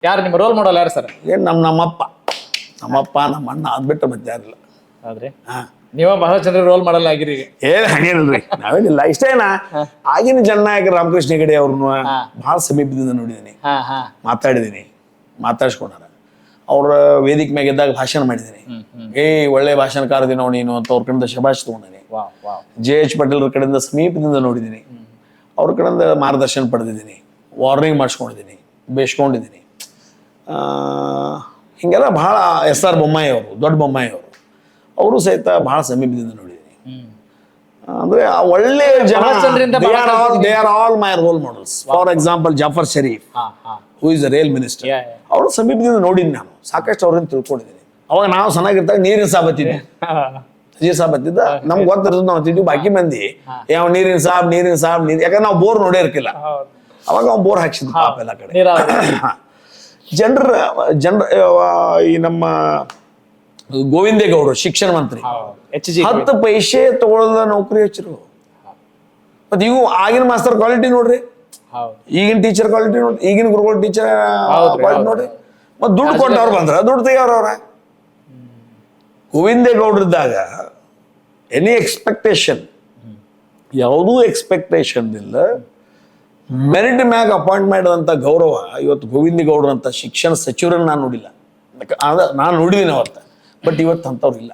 ಯಾರು ನಿಮ್ಮ role model ಯಾರು ಸರ್? ಏನ್ ನಮ್ಮಪ್ಪ ನಮ್ಮ ಅಣ್ಣ ಅದ್ಬಿಟ್ಟು ಮತ್ತೆ ಯಾರಿಲ್ಲ. ಹೌದ್ರಿ. ಹಾ ನೀವ ಬಹಳ ಜನರಿಗೆ ರೋಲ್ ಮಾಡಲ್ ಆಗಿರಿ ಈಗ. ಏನ್ ಹಾಗೇನಿಲ್ರಿ, ನಾವೇನಿಲ್ಲ ಇಷ್ಟೇನಾ. ಆಗಿನ ಜನನಾಯಕ ರಾಮಕೃಷ್ಣ ಹೆಗಡೆ ಅವ್ರನ್ನ ಬಹಳ ಸಮೀಪದಿಂದ ನೋಡಿದೀನಿ, ಮಾತಾಡಿದೀನಿ, ಮಾತಾಡ್ಸ್ಕೊಂಡಾರ. ಅವ್ರ ವೇದಿಕೆ ಮ್ಯಾಗ ಇದ್ದಾಗ ಭಾಷಣ ಮಾಡಿದೀನಿ. ಒಳ್ಳೆ ಭಾಷಣಕಾರ ನಾವು ನೀನು ಅಂತ ಅವ್ರ ಕಡೆಯಿಂದ ಶಬಾಷ್ ತಗೊಂಡಿನಿ. JH ಪಾಟೀಲ್ ಕಡೆಯಿಂದ ಸಮೀಪದಿಂದ ನೋಡಿದೀನಿ, ಅವ್ರ ಕಡೆಯಿಂದ ಮಾರ್ಗದರ್ಶನ ಪಡೆದಿದ್ದೀನಿ, ವಾರ್ನಿಂಗ್ ಮಾಡಿಸ್ಕೊಂಡಿದ್ದೀನಿ, ಬೇಸ್ಕೊಂಡಿದ್ದೀನಿ. ಹಿಂಗೆಲ್ಲ ಬಹಳ SR ಬೊಮ್ಮಾಯಿ ಅವರು, ದೊಡ್ಡ ಬೊಮ್ಮಾಯಿ ಅವರು ಸಹಿತ ಬಹಳ ಸಮೀಪದಿಂದ ನೋಡಿದ್ದೀನಿ. ಅಂದ್ರೆ ಆ ಒಳ್ಳೆ ಜನ, they are all my role models. For example Jaffer Sharief, who is a rail minister, ಅವರು ಸಮೀಪದಿಂದ ನೋಡಿದ್ದೀನಿ ನಾನು, ಸಾಕಷ್ಟು ಅವ್ರನ್ನ ತಿಳ್ಕೊಂಡಿದ್ದೀನಿ. ಅವಾಗ ನಾವು ಚೆನ್ನಾಗಿರ್ತಾಗ ನೀರಿನ ಸಾಬತ್ತಿದ್ದೆ, ಸಾಬತ್ತಿದ್ದ ನಮ್ಗೆ ಗೊತ್ತಿರ್ತದೆ, ನಾವು ತಿಂತೀವಿ. ಬಾಕಿ ಮಂದಿ ಯಾವ ನೀರಿನ ಸಾಬ್ ಯಾಕಂದ್ರೆ ನಾವು ಬೋರ್ ನೋಡೇ ಇರ್ಕಿಲ್ಲ. ಅವಾಗ ಅವ್ನು ಬೋರ್ ಹಾಕ್ಸಿದ್ವಿ ಪಾಪ ಎಲ್ಲ ಕಡೆ. ಜನರ ಈ ನಮ್ಮ ಗೋವಿಂದೇಗೌಡರು ಶಿಕ್ಷಣ ಮಂತ್ರಿ 10 ಪೈಸೆ ತಗೊಳ್ಳದ ನೌಕರಿ ಹಚ್ಚಿರು. ಮತ್ತೆ ಇವು ಆಗಿನ ಮಾಸ್ತರ್ ಕ್ವಾಲಿಟಿ ನೋಡ್ರಿ, ಈಗಿನ ಟೀಚರ್ ಕ್ವಾಲಿಟಿ ನೋಡ್ರಿ, ಈಗಿನ ಗುರುಗಳ ಟೀಚರ್ ಕ್ವಾಲಿಟಿ ನೋಡ್ರಿ. ಮತ್ತೆ ದುಡ್ಡು ಕೊಟ್ಟವ್ರು ಬಂದ್ರ ದುಡ್ಡು ತೆಗಿಯವ್ರವ್ರ. ಗೋವಿಂದೇಗೌಡರಿದ್ದಾಗ ಎನಿ ಎಕ್ಸ್ಪೆಕ್ಟೇಷನ್, ಯಾವುದೂ ಎಕ್ಸ್ಪೆಕ್ಟೇಷನ್ ಇಲ್ಲ, ಮೆರಿಟ್ ಮ್ಯಾಗ ಅಪಾಯಿಂಟ್ ಮಾಡಿದಂಥ ಗೌರವ ಇವತ್ತು ಗೋವಿಂದೇಗೌಡರು ಅಂತ ಶಿಕ್ಷಣ ಸಚಿವರನ್ನ ನಾನು ನೋಡಿಲ್ಲ. ನಾನು ನೋಡಿದ್ದೀನಿ ಅವತ್ತ, ಬಟ್ ಇವತ್ತು ಅಂಥವ್ರು ಇಲ್ಲ.